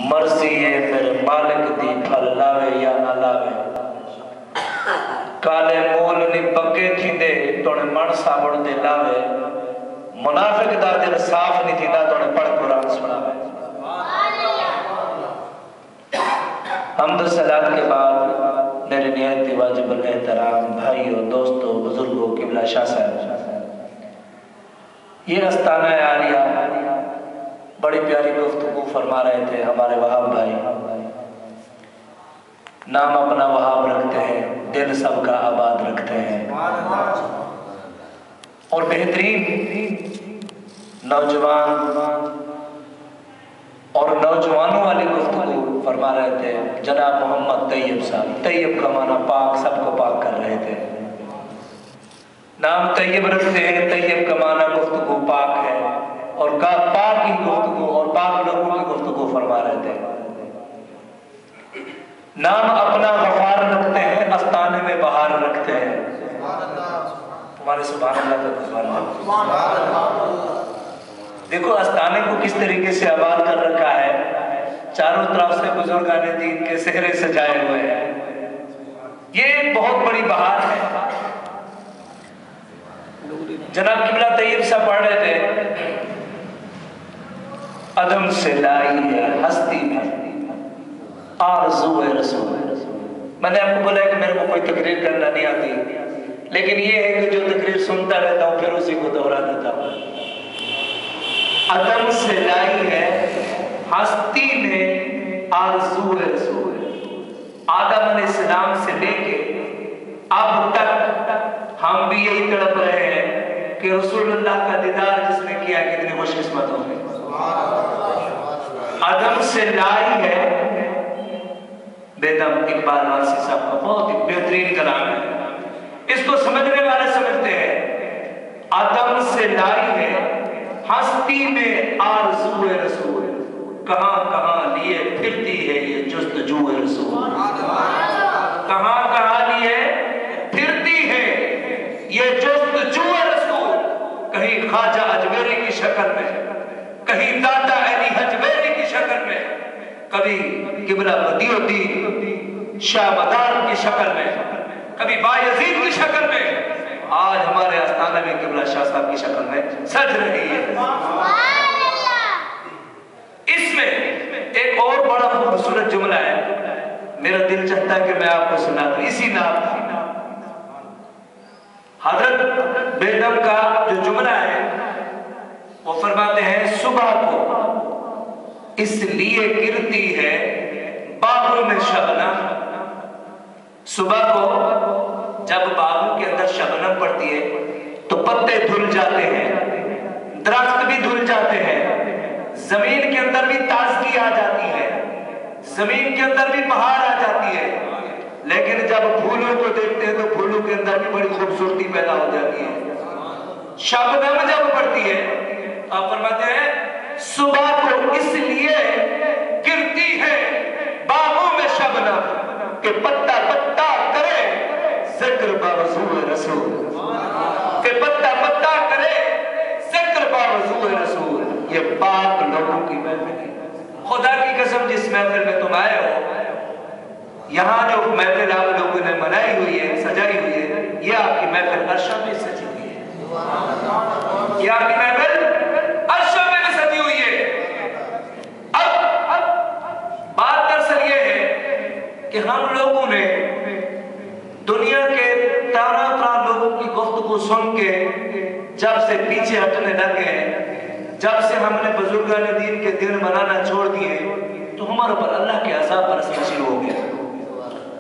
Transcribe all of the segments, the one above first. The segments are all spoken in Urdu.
مرضی ہے میرے مالک دی پھل لاوے یا نہ لاوے کالے مول نہیں پکے تھی دے توڑے من سابڑ دے لاوے منافق دا دل صاف نہیں تھی دا توڑے پڑھ قرآن سناوے حمد و صلاة کے بعد میرے نہایت واجب الاحترام بھائیوں دوستوں بزرگوں قبلہ شاہ صاحب یہ استانہ عالیہ بڑی پیاری گفتگو فرما رہے تھے ہمارے وہاب بھائی نام اپنا وہاب رکھتے ہیں دل سب کا آباد رکھتے ہیں اور بہترین نوجوان اور نوجوانوں والی گفتگو فرما رہے تھے جناب محمد طیب صاحب طیب کا معنی پاک سب کو پاک کر رہے تھے نام طیب رکھتے ہیں طیب کا معنی گفتگو پاک ہے اور پاک کی گفتگو اور پاک لوگوں کی گفتگو فرما رہے تھے نام اپنا غفار رکھتے ہیں استانے میں بہار رکھتے ہیں تمہارے سبحان اللہ کا سبحان اللہ دیکھو استانے کو کس طریقے سے آباد کر رکھا ہے چاروں طرف سے بزرگان دین کے سہرے سجائے ہوئے ہیں یہ بہت بڑی بہار ہے جناب قبلہ طیب صاحب پڑھ رہے تھے عدم سے لائی ہے ہستی میں آرزو رسول میں نے آپ کو بولا ہے کہ میرے کو کوئی تقریر کرنا نہیں آتی لیکن یہ ہے کہ جو تقریر سنتا رہتا ہوں پھر اسی کو دہرا دیتا ہوں عدم سے لائی ہے ہستی میں آرزو رسول آدم علیہ السلام سے لے کے اب تک ہم بھی یہی تڑپ رہے ہیں کہ رسول اللہ کا دیدار جس نے کیا کتنے خوش قسمت ہوں گے عدم سے لائی ہے بیدم اقبال وارسی صاحب کا بہت ہی بہترین کلام ہے اس کو سمجھنے والے سمجھتے ہیں عدم سے لائی ہے ہستی میں آرزو رسول کہاں کہاں لیے پھرتی ہے یہ جستجو رسول کہاں کہاں لیے پھرتی ہے یہ جستجو رسول کہیں خواجہ اجمیری کی شکل میں کہیں دادا علی حجویری کی شکل میں کبھی قبلہ بدی الدین شاہ مدار کی شکل میں کبھی بایزید کی شکل میں آج ہمارے آستانہ میں قبلہ شاہ صاحب کی شکل میں سج رہی ہے اس میں ایک اور بڑا خوبصورت جملہ ہے میرا دل چاہتا ہے کہ میں آپ کو سنا دوں اسی نام حضرت بیدم کا جو جملہ ہے وہ فرماتے ہیں صبح کو اس لیے گرتی ہے باغوں میں شبنم صبح کو جب باغوں کے اندر شبنم پڑتی ہے تو پتے دھل جاتے ہیں درخت بھی دھل جاتے ہیں زمین کے اندر بھی تازگی آ جاتی ہے زمین کے اندر بھی بہار آ جاتی ہے لیکن جب پھولوں کو دیکھتے ہیں تو پھولوں کے اندر بھی بڑی خوبصورتی پیدا ہو جاتی ہے شبنم جب پڑتی ہے آپ فرماتے ہیں صبح کو اس لیے گرتی ہے باغوں میں شبنم کہ پتا پتا کرے ذکر باوضوء رسول کہ پتا پتا کرے ذکر باوضوء رسول یہ پاک لوگوں کی محفل ہے خدا کی قسم جس محفل میں تم آئے ہو یہاں جو محفل آپ لوگوں نے منائی ہوئی ہے سجائی ہوئی ہے یہ آپ کی محفل عرشہ میں سجی ہوئی ہے یہ آپ کی محفل عرشہ میں سجی ہوئی ہے اب بات دراصل یہ ہے کہ ہم لوگوں نے دنیا کے طرح لوگوں کی گفتگو سن کے جب سے پیچھے ہٹنے لگے جب سے ہم نے بزرگان دین کے دن منانا چھوڑ دیے تو ہمارے پر اللہ کے عذاب برسنا شروع ہو گیا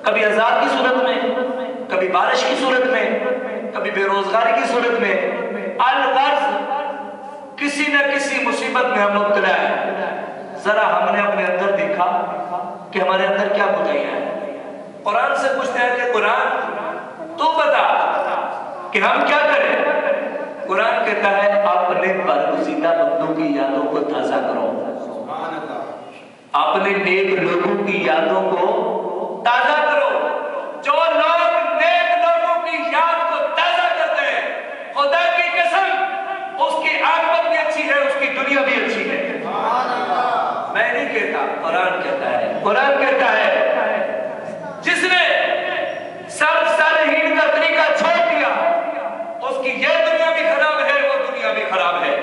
کبھی عذاب کی صورت میں کبھی بارش کی صورت میں کبھی بے روزگاری کی صورت میں الغرض کسی نہ کسی مصیبت میں ہم مبتلا ہے ذرا ہم نے اپنے اندر دیکھا کہ ہمارے اندر کیا بتائیاں ہیں قرآن سے پوچھتے ہیں کہ قرآن تو بتا کہ ہم کیا کریں قرآن کہتا ہے اپنے برگزیدہ بندوں کی یادوں کو تازہ کرو اپنے نیک لوگوں کی یادوں کو تازہ کرو جو لوگ نیک لوگوں کی یاد کو تازہ کرتے ہیں خدا کی قسم اس کی عاقبت بھی اچھی ہے اس کی دنیا بھی اچھی ہے قرآن کہتا ہے جس نے سلف صالحین کا طریقہ چھوڑ دیا اس کی یہ دنیا بھی خراب ہے وہ دنیا بھی خراب ہے.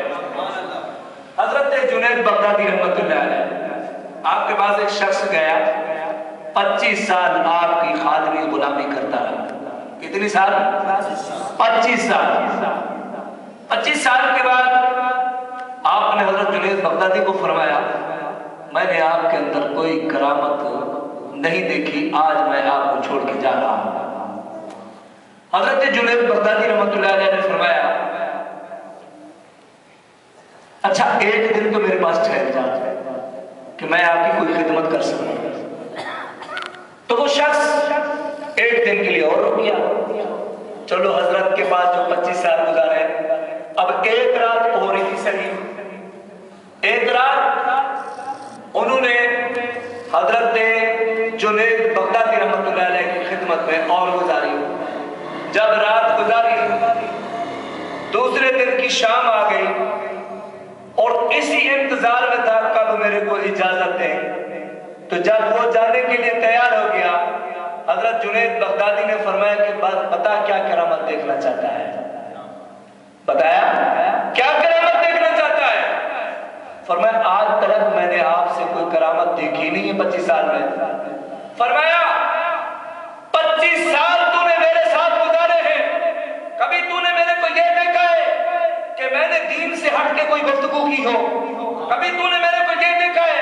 حضرت جنید بغدادی رحمت اللہ علیہ آپ کے پاس ایک شخص گیا 25 سال آپ کی خادمی غلامی کرتا رہا. کتنی سال؟ 25 سال کے بعد آپ نے حضرت جنید بغدادی کو فرمایا میں نے آپ کے اندر کوئی کرامت نہیں دیکھی, آج میں آپ کو چھوڑ کے جا رہا ہوں. حضرت جنید بغدادی رحمت اللہ علیہ نے فرمایا اچھا ایک دن تو میرے پاس ٹھہر جا کہ میں آپ کی کوئی خدمت کر سکوں. تو وہ شخص ایک دن کے لیے اور رک گیا. چلو حضرت کے پاس جو 25 سال گزارے اب ایک رات اور ہی صحیح. ایک رات انہوں نے حضرت جنید بغدادی رحمت اللہ علیہ کی خدمت میں اور گزاری. جب رات گزاری دوسرے دن کی شام آ گئی اور اسی انتظار میں تھا کب میرے کو اجازت دیں. تو جب وہ جانے کے لیے تیار ہو گیا حضرت جنید بغدادی نے فرمایا کہ بتا کیا کرامت دیکھنا چاہتا ہے. بتایا کیا کرامت دیکھنا چاہتا ہے. فرمایا آج تک میں نے آپ سے کوئی کرامت دیکھی نہیں ہے 25 سال میں. فرمایا 25 سال تو نے میرے ساتھ گزارے ہیں, کبھی تو نے میرے کو یہ دیکھا ہے کہ میں نے دین سے ہٹ کے کوئی گفتگو کی ہو؟ کبھی تو نے میرے کو یہ دیکھا ہے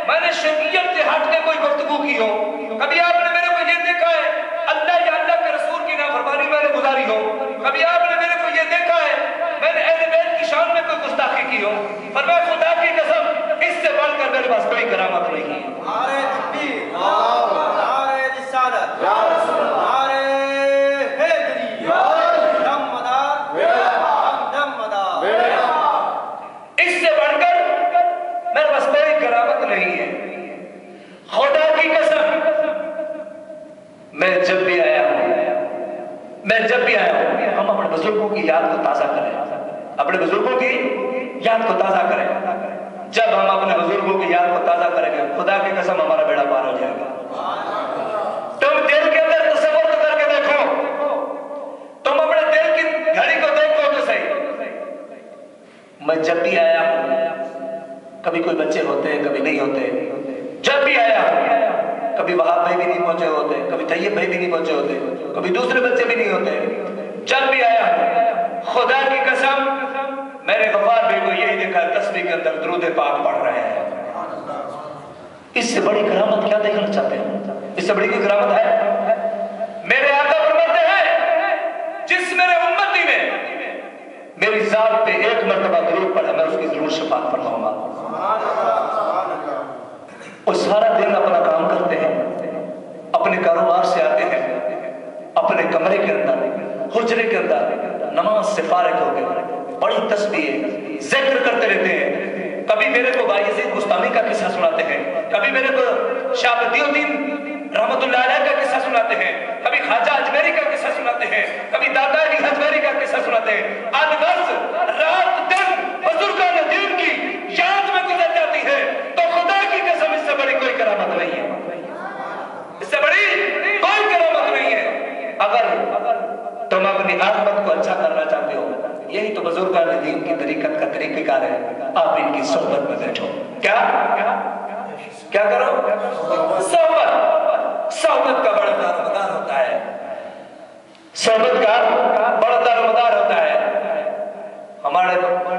میں نے شریعت سے ہٹ کے کوئی گفتگو کی ہو؟ کبھی آپ نے میرے کو یہ دیکھا ہے اللہ یا اللہ کے رسول کی نافرمانی میں نے گزاری ہو؟ کبھی آپ نے میرے کو یہ دیکھا ہے میں نے اہل بیت کی شان میں کوئی گستاخی کی ہو؟ فرمایا خدا کی قسم اس سے بڑھ کر میرے پاس کوئی کرامت نہیں ہے. نعرہ تکبیر, نعرہ رسالت, نعرہ حیدری, دم مدار, دم مدار. اس سے بڑھ کر میرے پاس کوئی کرامت نہیں ہے. خدا کی قسم میں جب بھی آیا ہوں ہم اپنے بزرگوں کی یاد کو تازہ کریں, اپنے بزرگوں کی یاد کو تازہ کریں. جب ہم اپنے بزرگوں کی یاد کو تازہ کریں گے خدا کی قسم ہمارا بیڑا پار ہو جائے گا. تم دل کے اندر تصور کر کے دیکھو, تم اپنے دل کی گھڑی کو دیکھو تو صحیح. میں جب بھی آیا ہوں, کبھی کوئی بچے ہوتے ہیں کبھی نہیں ہوتے, جب بھی آیا ہوں کبھی وہاب بھائی بھی نہیں پہنچے ہوتے, کبھی طیب بھائی بھی نہیں پہنچے ہوتے, کبھی دوسرے بچے بھی نہیں ہوتے. جب بھی آیا ہوں خدا کی قسم میں نے غفار بھائی کو یہی دیکھا تسبیح کے اندر درود پاک پڑھ رہے ہیں. اس سے بڑی کرامت کیا دیکھنا چاہتے ہیں؟ اس سے بڑی کوئی کرامت ہے؟ میرے آقا فرماتے ہیں جس میرے امتی نے میری ذات پہ ایک مرتبہ درود پڑھا میں اس کی ضرور شفاعت فرماؤں گا. وہ سارا دن اپنا کام کرتے ہیں, اپنے کاروبار سے آتے ہیں, اپنے کمرے کے اندر حجرے کے اندر نماز سے فارغ ہو گئے بڑی تسبیح ذکر کرتے رہتے ہیں. کبھی میرے کو بایزید بستانی کا قصہ سناتے ہیں, کبھی میرے کو شاہ بدی الدین رحمت اللہ علیہ کا قصہ سناتے ہیں, کبھی خواجہ اجمیری کا قصہ سناتے ہیں, کبھی دادا علی حجویری کا قصہ سناتے ہیں. الغرض رات دن بزرگان دین کی یاد میں گزر جاتی ہے. تو خدا کی قسم اس سے بڑی کوئی کرامت نہیں ہے, اس سے بڑی کوئی کرامت نہیں ہے. اگر تم اپنی عاقبت کو اچھا کرنا چاہتے ہو یہی تو بزرگان دین کی طریقت کا طریقہ کار ہے. آپ ان کی صحبت میں بیٹھو. کیا کرو؟ صحبت کا بڑا دار و مدار ہوتا ہے. صحبت کا بڑا دار و مدار ہوتا ہے. ہمارے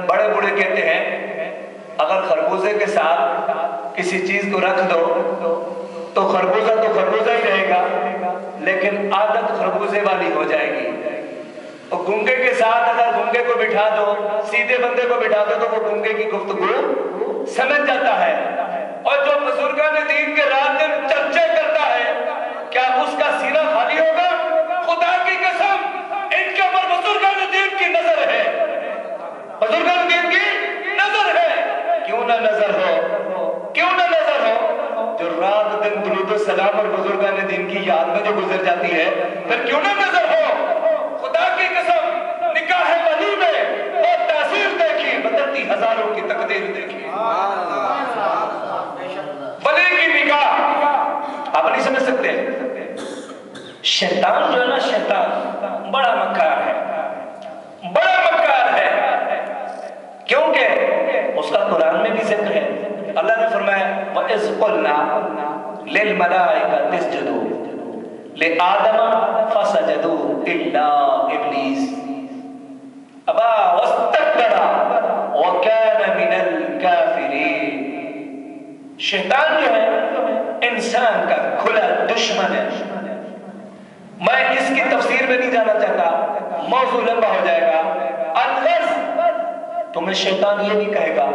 بڑے بوڑھے کہتے ہیں اگر خربوزے کے ساتھ کسی چیز کو رکھ دو تو خربوزہ ہی رہے گا لیکن عادت خربوزے والی ہو جائے گی. اور گونگے کے ساتھ اگر گونگے کو بٹھا دو, سیدھے بندے کو بٹھا دو تو وہ گونگے کی گفتگو سمجھ جاتا ہے. اور جو بزرگان دین کے رات دن چرچے کرتا ہے کیا اس کا سینہ خالی ہوگا؟ خدا کی قسم ان کے اوپر بزرگان دین کی نظر ہے, بزرگان دین کی نظر ہے. کیوں نہ نظر ہو جو رات دن درود و سلام اور بزرگان دین کی یاد میں جو گزر جاتی ہے پھر کیوں نہ نظر ہو. خدا کی قسم نکاح ولی میں وہ تاثیر دیکھی بدلتی ہزاروں کی تقدیر دیکھی. ولی آپ نہیں سمجھ سکتے؟ شیطان جو ہے نا، شیطان بڑا مکار ہے، بڑا مکار ہے، کیونکہ اس کا قرآن میں بھی ذکر ہے۔ اللہ نے فرمایا وَإِذْ قُلْنَا لِلْمَلَائِكَةِ اسْجُدُوا لِآدَمَ فَسَجَدُوا إِلَّا إِبْلِيسَ أَبَى وَاسْتَكْبَرَ وَكَانَ مِنَ الْكَافِرِينَ۔ شیطان جو ہے انسان کا کھلا دشمن ہے۔ میں اس کی تفسیر میں نہیں جانا چاہتا، موضوع لمبا ہو جائے گا۔ الغرض، تمہیں شیطان یہ بھی کہے گا،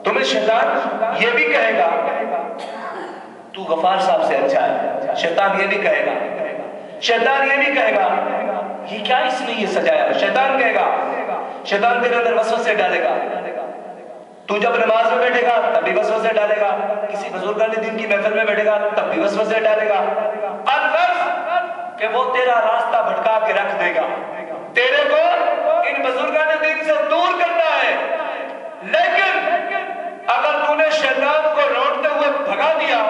تمہیں شیطان یہ بھی کہے گا تو غفار صاحب سے اچھا ہے۔ شیطان یہ بھی کہے گا، شیطان یہ بھی کہے گا یہ کیا اس نے یہ سجایا۔ شیطان کہے گا، شیطان تیرے اندر وسوسے ڈالے گا، تو جب نماز میں بیٹھے گا تب بھی وسوسے ڈالے گا، کسی بزرگان دین کی محفل میں بیٹھے گا تب بھی وسوسے ڈالے گا۔ الغرض کہ وہ تیرا راستہ بھٹکا کے رکھ دے گا، تیرے کو ان بزرگان دین سے دور کرنا ہے۔ لیکن اگر تو نے شیطان کو لوٹتے ہوئے بھگا دیا،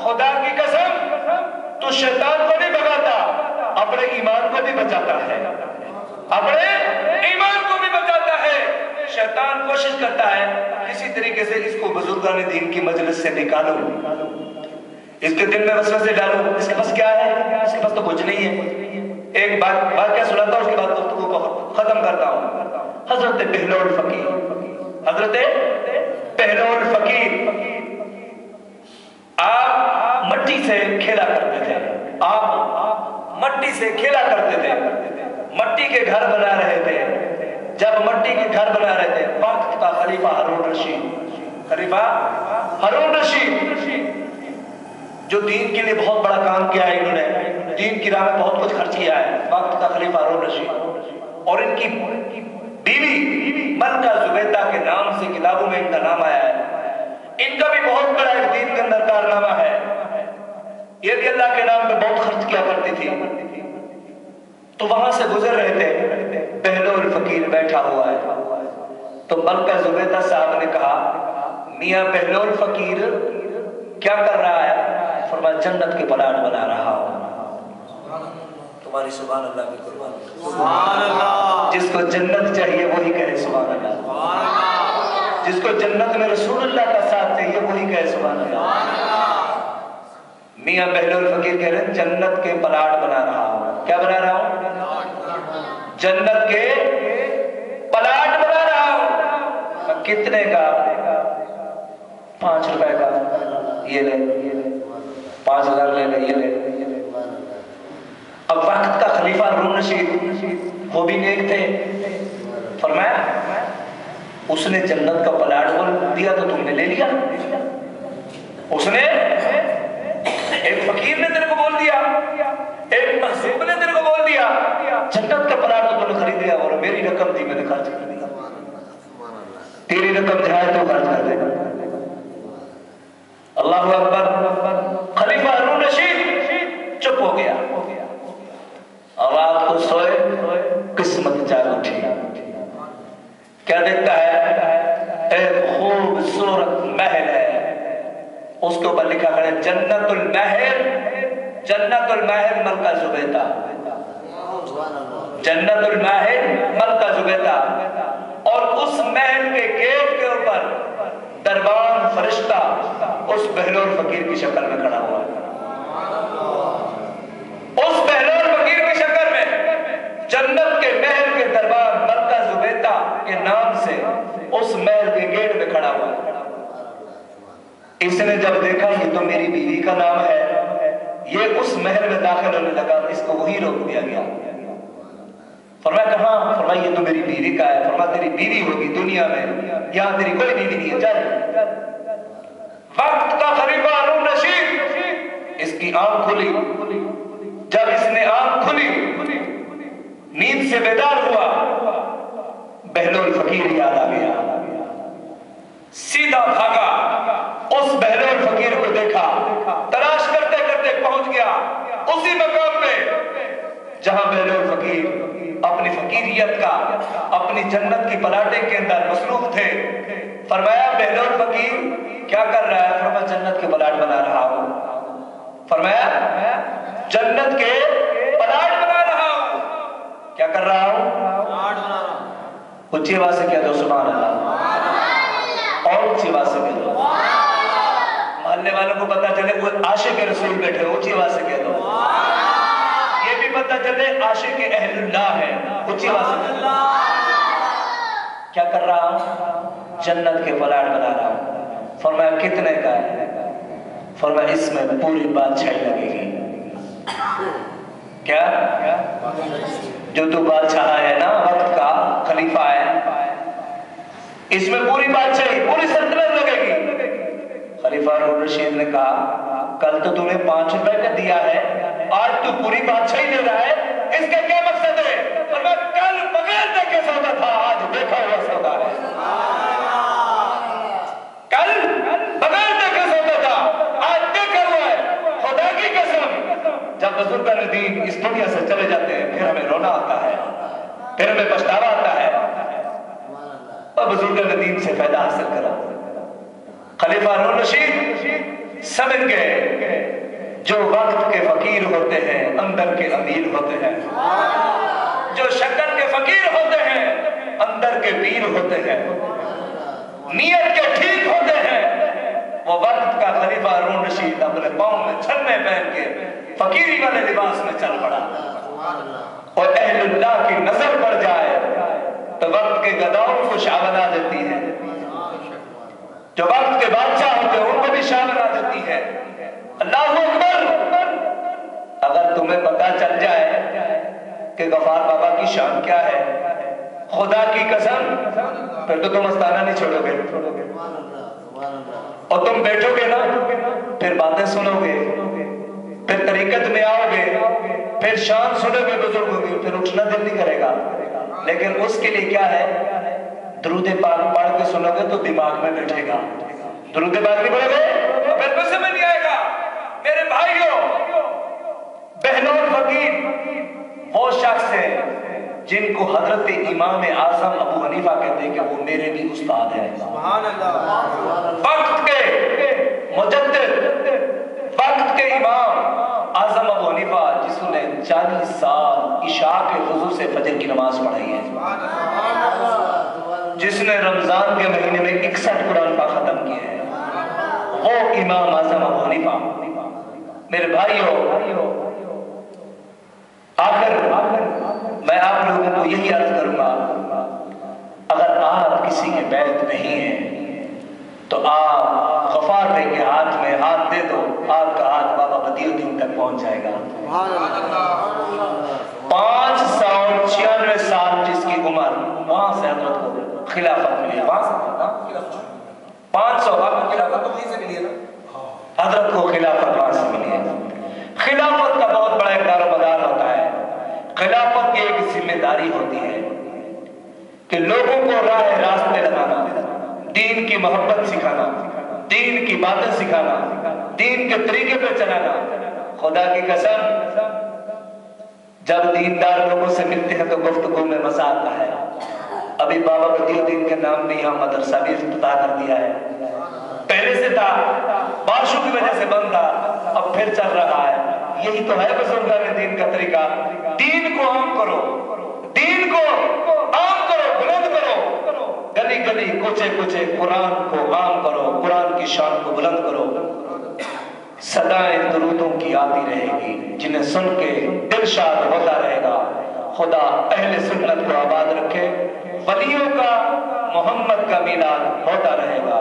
خدا کی قسم تو شیطان کو نہیں بھگاتا، اپنے ایمان کو بھی بچاتا ہے، اپنے ایمان کو بھی بچاتا ہے۔ شیطان کوشش کرتا ہے کسی طریقے سے اس کو بزرگان دین کی مجلس سے نکالو، اس کے دل میں وسوسے ڈالو۔ اس کے پاس کیا ہے؟ اس کے پاس تو کچھ نہیں ہے۔ ایک بات کیا سناتا ہوں، اس کے بعد گفتگو کو ختم کرتا ہوں۔ حضرت بہلول فقیر، حضرت بہلول فقیر، آپ مٹی سے کھیلا کرتے تھے، آپ مٹی سے کھیلا کرتے تھے، مٹی کے گھر بنا رہے تھے۔ جب مٹی کے گھر بنا رہے تھے، وقت کا خلیفہ ہارون رشید، خلیفہ ہارون رشید جو دین کے لیے بہت بڑا کام کیا ہے، انہوں نے دین کی راہ میں بہت کچھ خرچ کیا ہے، وقت کا خلیفہ ہارون رشید، اور ان کی بیوی ملکہ زبیدہ کے نام سے کتابوں میں ان کا نام آیا ہے۔ ان کا بھی بہت بڑا ایک دین کے اندر کارنامہ ہے، یہ بھی اللہ کے نام پہ بہت خرچ کیا کرتی تھی۔ تو وہاں سے گزر رہے تھے، بہلول فقیر بیٹھا ہوا ہے، تو ملکہ زبیدہ صاحب نے کہا میاں بہلول فقیر کیا کر رہا ہے؟ فرمایا جنت کے پلاٹ بنا رہا ہوں۔ تمہاری سبحان اللہ کی قربان، سبحان اللہ۔ جس کو جنت چاہیے وہی کہے سبحان اللہ، سبحان اللہ۔ جس کو جنت میں رسول اللہ کا ساتھ چاہیے وہی کہے سبحان اللہ، سبحان اللہ۔ میاں بہلول فقیر کہہ رہے ہیں جنت کے پلاٹ بنا رہا ہوں۔ کیا بنا رہا ہوں؟ جنت کے پلاٹ بنا رہا ہوں۔ کتنے کا؟ 5 روپے کا، یہ لے، 5000 لے لے، یہ لے۔ اب وقت کا خلیفہ ہارون رشید وہ بھی نیک تھے، فرمایا اس نے جنت کا پلاٹ بول دیا تو تم نے لے لیا، اس نے ایک فقیر نے تیرے کو بول دیا، ایک محسوب نے تیرے کو بول دیا جنت کا پلاٹ تو تم نے خرید لیا، اور میری رقم تھی میں نے خرچ کر دیا، تیری رقم جائے تو خرچ کر دے۔ اللہ اکبر۔ خلیفہ ہارون رشید چپ ہو گیا، رات کو سوئے، قسمت جاگ اٹھی، کیا دیکھتا ہے؟ ایک خوبصورت محل ہے، اس کے اوپر لکھا ہے جنت المحل، جنت المحل ملکہ زبیدہ، جنت المحل ملکہ زبیدہ، اور اس محل کے گیٹ کے اوپر دربان فرشتہ اس بہلول فقیر کی شکل میں کھڑا ہوا ہے، اس بہلول فقیر کی شکل میں جنت کے محل کے دربان ملکہ زبیدہ کے نام سے اس محل کے گیٹ میں کھڑا ہوا ہے۔ اس نے جب دیکھا یہ تو میری بیوی کا نام ہے، یہ اس محل میں داخل ہونے لگا، اس کو وہی روک دیا گیا۔ فرمایا کہاں؟ فرمایا یہ تو میری بیوی کا ہے۔ فرمایا تیری بیوی ہوگی دنیا میں، یہاں تیری کوئی بیوی نہیں ہے، چل۔ وقت کا خلیفہ ہارون رشید، اس کی آنکھ کھلی، جب اس نے آنکھ کھلی نیند سے بیدار ہوا، بہلول فقیر یاد آ گیا، سیدھا بھاگا، اس بہلول فقیر کو دیکھا، تلاش کرتے کرتے پہنچ گیا اسی مقام پہ جہاں بہلول فقیر اپنی فقیریت کا، اپنی جنت کی پلاٹے کے اندر مصروف تھے۔ فرمایا بہلول فقیر کیا کر رہا ہے؟ فرمایا جنت کے پلاٹ بنا رہا ہوں۔ فرمایا جنت کے پلاٹ بنا رہا ہوں. کیا کر رہا ہوں؟ اونچی آواز سے کہہ دو سبحان اللہ. اور اونچی آواز سے کہہ دو. محلے والوں کو پتا چلے وہ عاشق رسول بیٹھے. اونچی آواز سے کہہ دو. یہ بھی پتا چلے عاشق اہل اللہ ہے. اونچی آواز سے کہہ دو. کیا کر رہا ہوں؟ جنت کے پلاٹ بنا رہا ہوں. فرمایا کتنے کا ہے؟ فرمایا اس میں پوری بادشاہی لگے گی. کیا جو تو بادشاہ ہے نا وقت کا خلیفہ ہے, اس میں پوری بادشاہی پوری سلطنت لگے گی. خلیفہ ہارون رشید نے کہا کل تو نے 5 روپے کا دیا ہے, آج تو پوری بادشاہی دے رہا ہے, اس کا کیا مقصد ہے؟ فرمایا کل بغیر دیکھے سودا تھا, آج دیکھا ہوا سودا ہے. کل بغیر دیکھے سودا تھا, آج دیکھا ہوا ہے. خدا کی قسم جب بزرگان دین اس دنیا سے چلے جاتے ہیں پھر ہمیں رونا آتا ہے, پھر ہمیں پچھتاوا آتا ہے. اور بزرگان دین سے فائدہ حاصل کرا. خلیفہ ہارون رشید سمجھ گئے جو وقت کے فقیر ہوتے ہیں اندر کے امیر ہوتے ہیں, جو شکل کے فقیر ہوتے ہیں اندر کے پیر ہوتے ہیں, نیت کے ٹھیک ہوتے ہیں. وہ وقت کا خلیفہ ہارون رشید اپنے پاؤں میں چھلنے پہن کے فقیری والے لباس میں چل پڑا. اور اہل اللہ کی نظر پڑ جائے تو وقت کے گداؤں کو شاہ بنا دیتی ہے, جو وقت کے بادشاہ ہوتے ہیں ان کو بھی شاہ بنا دیتی ہے. اللہ اکبر. اگر تمہیں پتا چل جائے کہ غفار بابا کی شان کیا ہے, خدا کی قسم پھر تو تم استانہ نہیں چھوڑو گے, اور تم بیٹھو گے نا پھر باتیں سنو گے, پھر طریقت میں آؤ گے, پھر شان سنو گے بزرگوں کی, پھر اٹھنا دل نہیں کرے گا. لیکن اس کے لیے کیا ہے, درود پاک پڑھ کے سنو گے تو دماغ میں بیٹھے گا. درود پاک نہیں پڑھو گے تو پھر کچھ سمجھ نہیں آئے گا. میرے بھائیوں, بہلول فقیر وہ شخص ہے جن کو حضرت امام اعظم ابو حنیفہ کہتے ہیں کہ وہ میرے بھی استاد ہیں. سبحان اللہ. وقت کے مجدد, وقت کے امام اعظم ابو حنیفہ جس نے 40 سال عشاء کے وضو سے فجر کی نماز پڑھائی ہے, جس نے رمضان کے مہینے میں 61 قرآن پاک ختم کیے ہیں, وہ امام اعظم ابو حنیفہ. میرے بھائیوں, آخر میں آپ لوگوں کو یہی عرض کروں گا, اگر آپ کسی کے بیعت نہیں ہیں تو آپ غفار بھائی کے ہاتھ میں ہاتھ دے دو, آپ کا ہاتھ بابا بدیع الدین تک پہنچ جائے گا. 596 سال جس کی عمر, وہاں سے حضرت کو خلافت ملی. 500 خلافت تو وہیں سے ملی ہے نا, حضرت کو خلافت وہاں سے ملی ہے. خلافت کا بہت بڑا ایک دار و مدار ہوتا ہے. خلافت کی ایک ذمہ داری ہوتی ہے کہ لوگوں کو راہ راست پہ لگانا, دین کی محبت سکھانا, دین کی باتیں سکھانا, دین کے طریقے پہ چلانا. خدا کی قسم جب دیندار لوگوں سے ملتے ہیں تو گفتگو میں مزہ آتا ہے. ابھی بابا بدیع الدین کے نام بھی یہاں مدرسہ بھی افتتاح کر دیا ہے. پہلے سے تھا, بارشوں کی وجہ سے بند تھا, اب پھر چل رہا ہے. یہی تو ہے بزرگان دین کا طریقہ. دین کو عام کرو, دین کو عام کرو, بلند کرو, گلی گلی کوچے کوچے قرآن کو عام کرو, قرآن کی شان کو بلند کرو. صدائیں درودوں کی آتی رہے گی, جنہیں سن کے دل شاد ہوتا رہے گا. خدا اہل سنت کو آباد رکھے, ولیوں کا محمد کا میلاد ہوتا رہے گا.